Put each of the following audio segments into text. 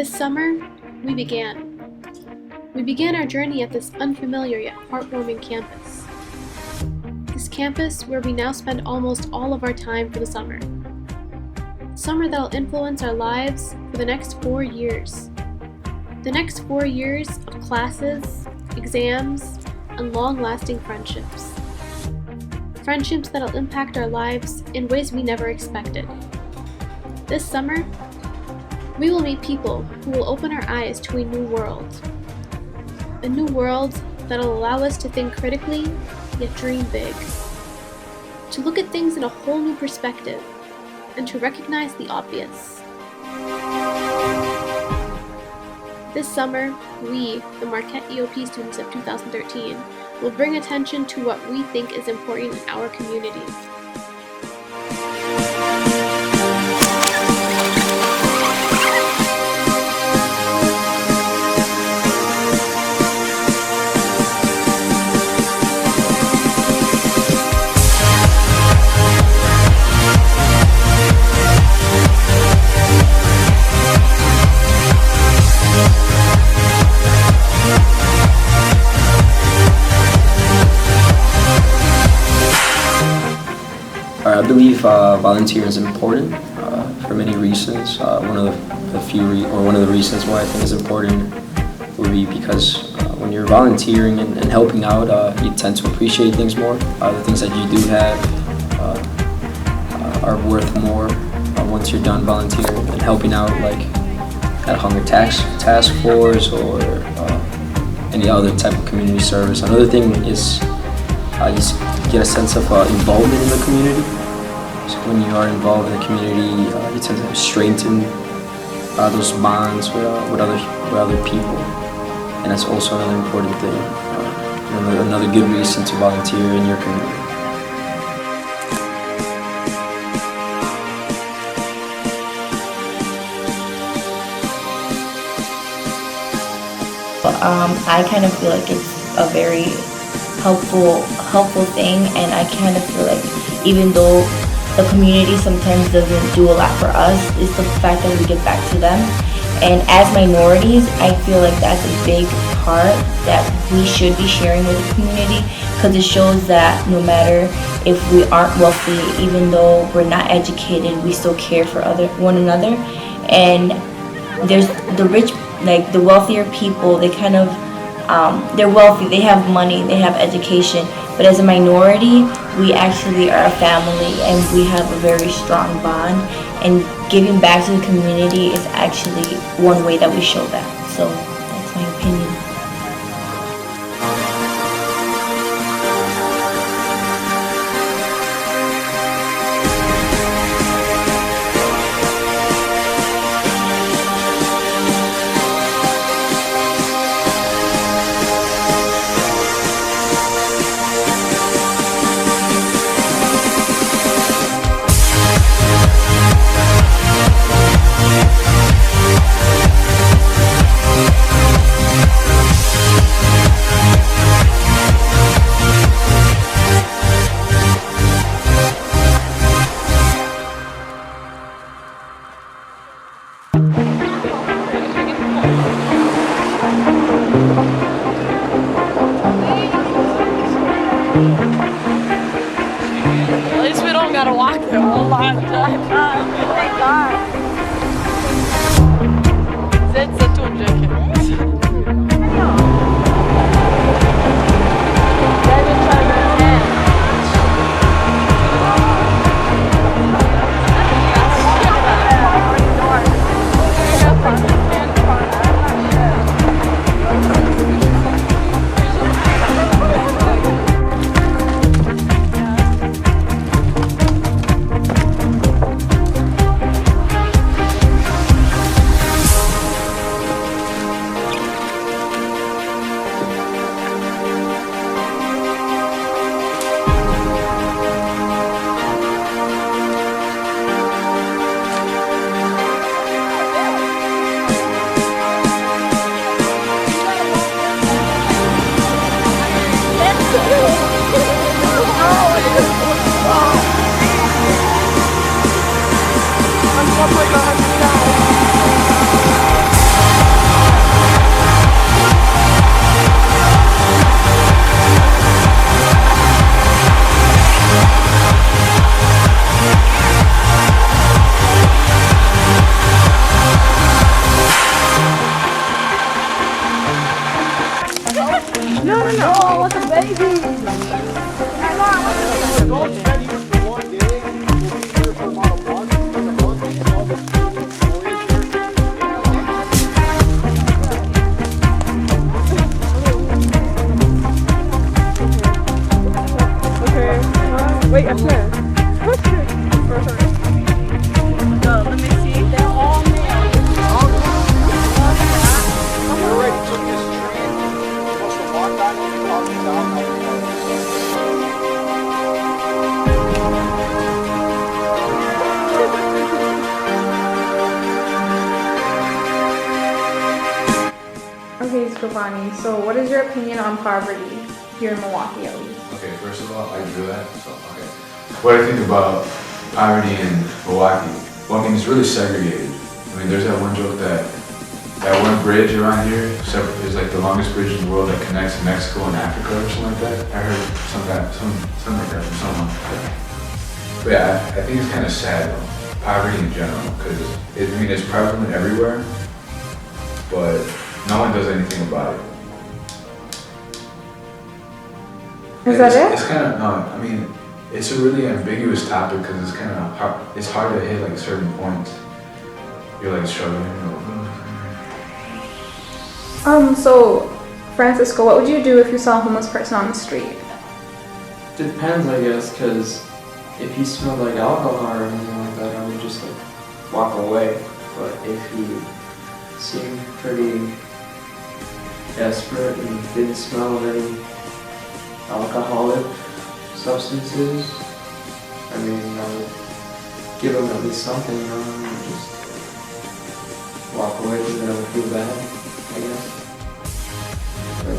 This summer, we began. We began our journey at this unfamiliar yet heartwarming campus. This campus where we now spend almost all of our time for the summer. Summer that'll influence our lives for the next 4 years. The next 4 years of classes, exams, and long-lasting friendships. Friendships that'll impact our lives in ways we never expected. This summer, we will meet people who will open our eyes to a new world. A new world that'll allow us to think critically, yet dream big. To look at things in a whole new perspective, and to recognize the obvious. This summer, we, the MarquetteEOP students of 2013, will bring attention to what we think is important in our community. I believe volunteering is important for many reasons. One of the reasons why I think it's important would be because when you're volunteering and helping out, you tend to appreciate things more. The things that you do have are worth more once you're done volunteering and helping out, like at a hunger task force or any other type of community service. Another thing is you get a sense of involvement in the community. So when you are involved in the community, you tend to strengthen those bonds with other people, and that's also another important thing. Another good reason to volunteer in your community. I kind of feel like it's a very helpful thing, and I kind of feel like even though the community sometimes doesn't do a lot for us, it's the fact that we give back to them. And as minorities, I feel like that's a big part that we should be sharing with the community, because it shows that no matter if we aren't wealthy, even though we're not educated, we still care for one another. And there's the rich, like the wealthier people, they kind of they're wealthy, they have money, they have education, but as a minority, we actually are a family and we have a very strong bond, and giving back to the community is actually one way that we show that. So that's my opinion. At least we don't gotta walk there a lot of time. Thank God. C'est tout, Jack. Wait, I said. Push it for her. No, let me see. They're all male. Alright, took this train, supposed to walk on it, calm me down, I don't know. Okay, Scovani, so what is your opinion on poverty here in Milwaukee at least? Okay, first of all, I drew that, so, okay. What I think about poverty in Milwaukee, well, I mean, it's really segregated. I mean, there's that one joke that one bridge around here is like the longest bridge in the world that connects Mexico and Africa or something like that. I heard something like that from someone. But yeah, I think it's kind of sad though, poverty in general, because I mean, it's prevalent everywhere, but no one does anything about it. Is that it? It's kind of, no, I mean, it's a really ambiguous topic because it's kind of hard, it's hard to hit like certain points. You're like struggling, So, Francisco, what would you do if you saw a homeless person on the street? Depends, I guess, because if he smelled like alcohol or anything like that, I would just like walk away. But if he seemed pretty desperate and didn't smell of any alcoholic substances, I mean, I would give him at least something, you know, and just walk away because then I would feel bad, I guess. But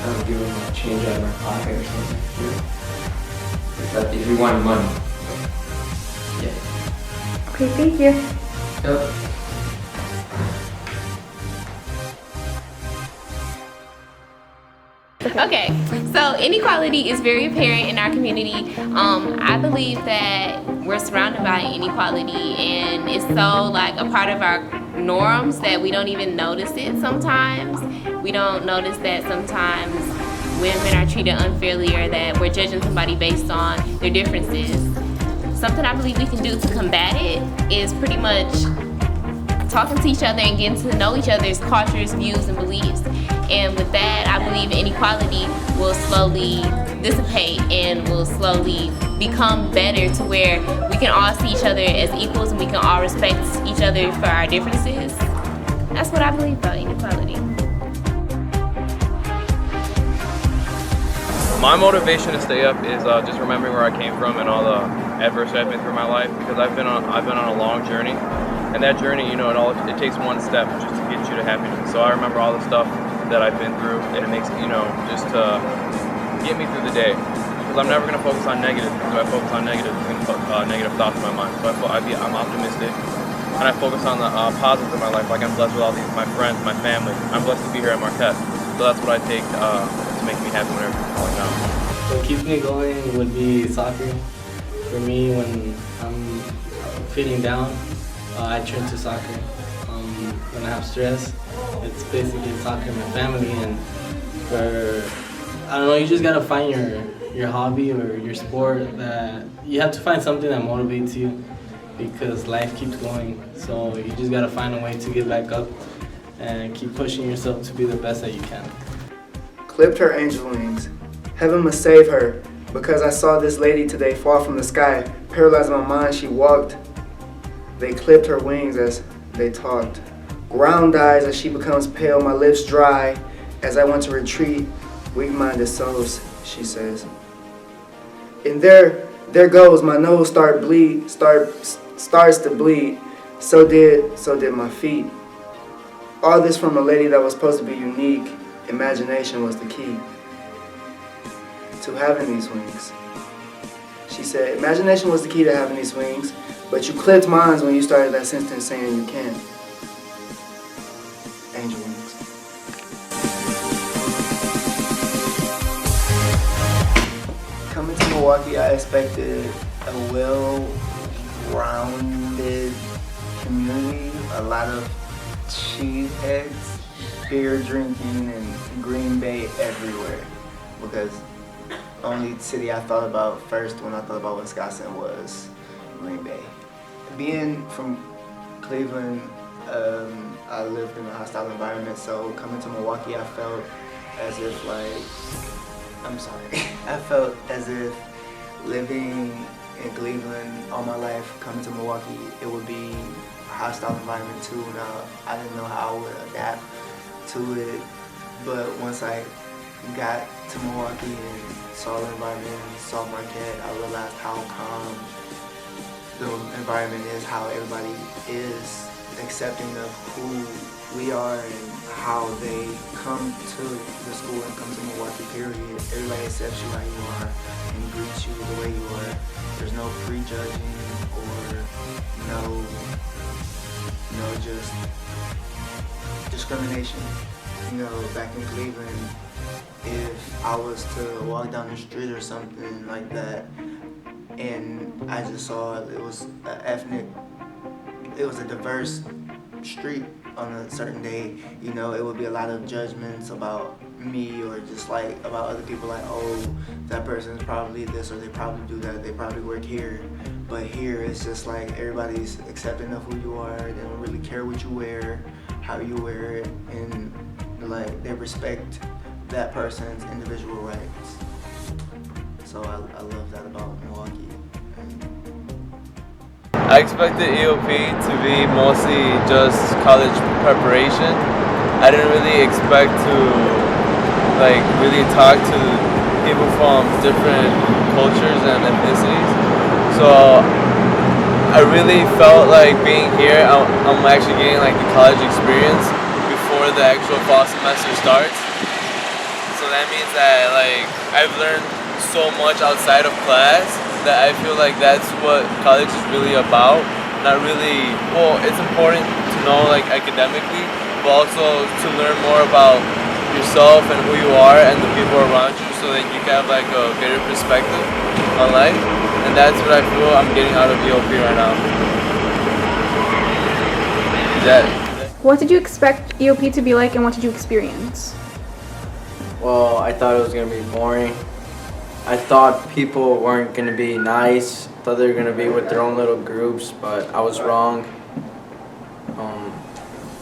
I would give him like change out of my pocket or something, you know. If you wanted money. Yeah. Okay, thank you. Yep. Okay, so inequality is very apparent in our community. I believe that we're surrounded by inequality, and it's so like a part of our norms that we don't even notice it sometimes. We don't notice that sometimes women are treated unfairly, or that we're judging somebody based on their differences. Something I believe we can do to combat it is pretty much talking to each other and getting to know each other's cultures, views, and beliefs. And with that, I believe inequality will slowly dissipate and will slowly become better to where we can all see each other as equals and we can all respect each other for our differences. That's what I believe about inequality. My motivation to stay up is just remembering where I came from and all the adversity I've been through in my life, because I've been on a long journey, and that journey, you know, it takes one step just to get you to happiness. So I remember all the stuff that I've been through, and it makes, you know, just to get me through the day, because I'm never going to focus on negative, because if I focus on negative, it's going to put negative thoughts in my mind. So I'm optimistic, and I focus on the positives in my life. Like, I'm blessed with all these, my friends, my family. I'm blessed to be here at Marquette, so that's what I take to make me happy whenever I'm falling down. What keeps me going would be soccer. For me, when I'm feeling down, I turn to soccer. When I have stress, it's basically soccer and my family. And I don't know, you just gotta find your hobby or your sport that you have to find something that motivates you, because life keeps going. So you just gotta find a way to get back up and keep pushing yourself to be the best that you can. Clipped her angel wings. Heaven must save her, because I saw this lady today fall from the sky. Paralyzed my mind, she walked. They clipped her wings as they talked. Ground dies as she becomes pale, my lips dry. As I want to retreat, weak-minded souls, she says. And there goes, my nose starts to bleed. So did my feet. All this from a lady that was supposed to be unique. Imagination was the key to having these wings. She said, imagination was the key to having these wings, but you clipped mine when you started that sentence saying you can't. Angel wings. Coming to Milwaukee, I expected a well-rounded community, a lot of cheeseheads, beer drinking, and Green Bay everywhere, because only city I thought about first when I thought about Wisconsin was Green Bay. Being from Cleveland, I lived in a hostile environment, so coming to Milwaukee, I felt as if living in Cleveland all my life, coming to Milwaukee, it would be a hostile environment too. Now, I didn't know how I would adapt to it, but once I got to Milwaukee and saw the environment, saw Marquette, I realized how calm the environment is, how everybody is accepting of who we are and how they come to the school and come to Milwaukee, period. Everybody accepts you how you are and greets you the way you are. There's no prejudging or no just discrimination. You know, back in Cleveland, if I was to walk down the street or something like that and I just saw it was a diverse street on a certain day, you know, it would be a lot of judgments about me or just like about other people, like, oh, that person's probably this or they probably do that, they probably work here. But here it's just like everybody's accepting of who you are. They don't really care what you wear, how you wear it, and like they respect that person's individual rights. So I love that about Milwaukee. I expected EOP to be mostly just college preparation. I didn't really expect to like really talk to people from different cultures and ethnicities. So I really felt like being here, I'm actually getting like the college experience before the actual fall semester starts. So that means that like I've learned so much outside of class that I feel like that's what college is really about. Not really, well, it's important to know like academically, but also to learn more about yourself and who you are and the people around you so that you can have like a greater perspective on life. And that's what I feel I'm getting out of EOP right now. What did you expect EOP to be like and what did you experience? Well, I thought it was going to be boring. I thought people weren't going to be nice. I thought they were going to be with their own little groups, but I was wrong.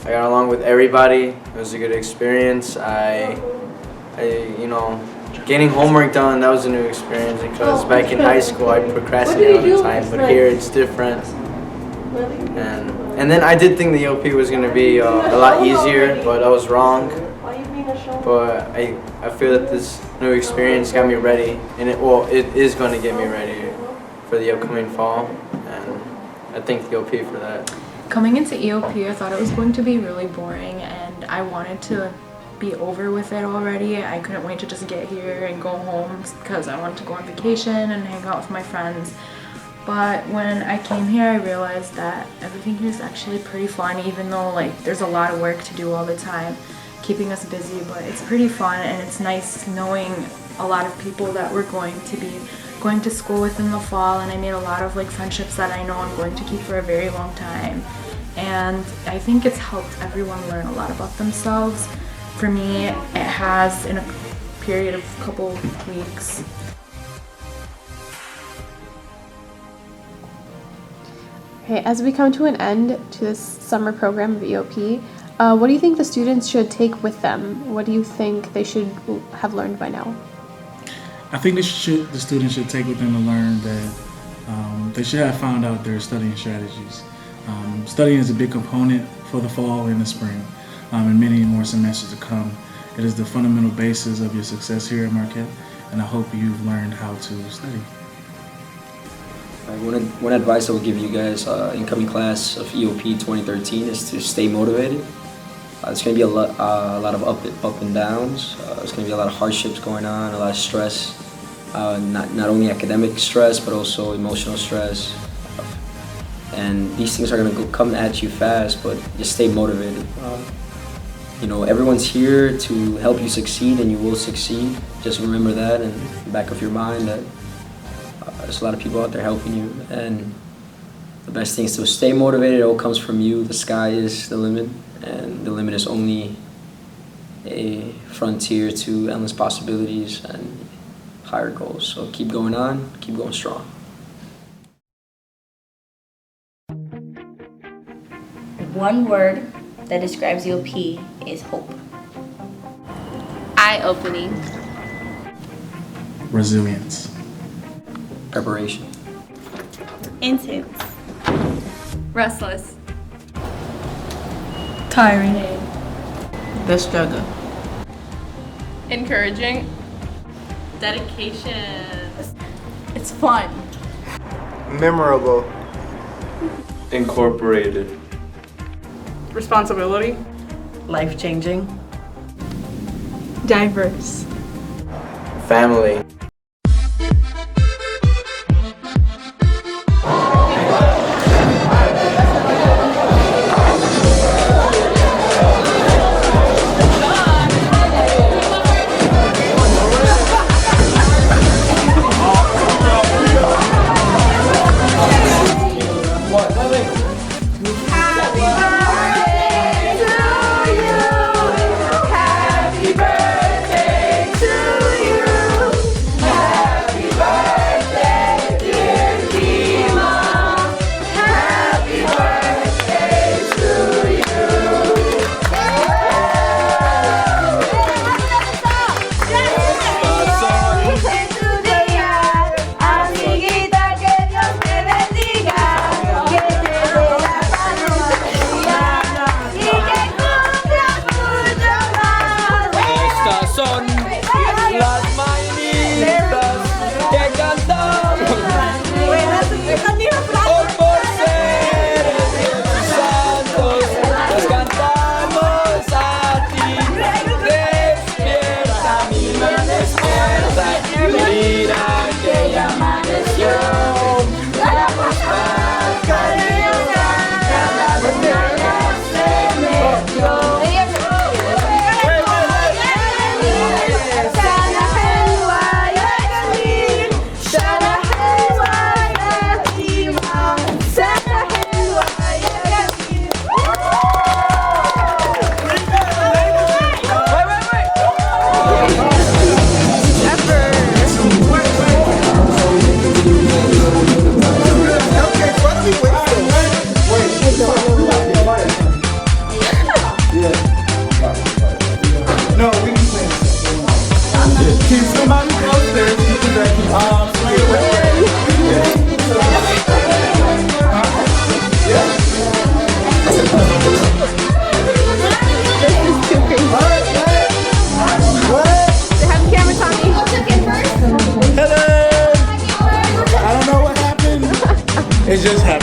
I got along with everybody. It was a good experience. You know, getting homework done, that was a new experience because back in high school I procrastinated all the time, but here it's different. And then I did think the EOP was going to be a lot easier, but I was wrong. But I feel that this new experience got me ready, and it is going to get me ready for the upcoming fall, and I thank the EOP for that. Coming into EOP, I thought it was going to be really boring, and I wanted to be over with it already. I couldn't wait to just get here and go home because I wanted to go on vacation and hang out with my friends. But when I came here, I realized that everything here is actually pretty fun, even though like there's a lot of work to do all the time, keeping us busy, but it's pretty fun and it's nice knowing a lot of people that we're going to be going to school with in the fall, and I made a lot of like friendships that I know I'm going to keep for a very long time. And I think it's helped everyone learn a lot about themselves. For me, it has in a period of a couple weeks. Okay, as we come to an end to this summer program of EOP, what do you think the students should take with them? What do you think they should have learned by now? I think the students should take with them to learn that they should have found out their studying strategies. Studying is a big component for the fall and the spring, and many more semesters to come. It is the fundamental basis of your success here at Marquette, and I hope you've learned how to study. One advice I would give you guys, incoming class of EOP 2013, is to stay motivated. It's going to be a lot of up and downs. There's going to be a lot of hardships going on, a lot of stress. Not only academic stress, but also emotional stress. And these things are going to come at you fast, but just stay motivated. You know, everyone's here to help you succeed, and you will succeed. Just remember that in the back of your mind, that there's a lot of people out there helping you. And the best thing is to stay motivated. It all comes from you. The sky is the limit, and the limit is only a frontier to endless possibilities and higher goals. So keep going on, keep going strong. One word that describes EOP is hope. Eye-opening. Resilience. preparation. Intense. Restless. Tiring. The struggle. Encouraging. Dedication. It's fun. Memorable. Incorporated. Responsibility. Life-changing. Diverse. Family. It just happened.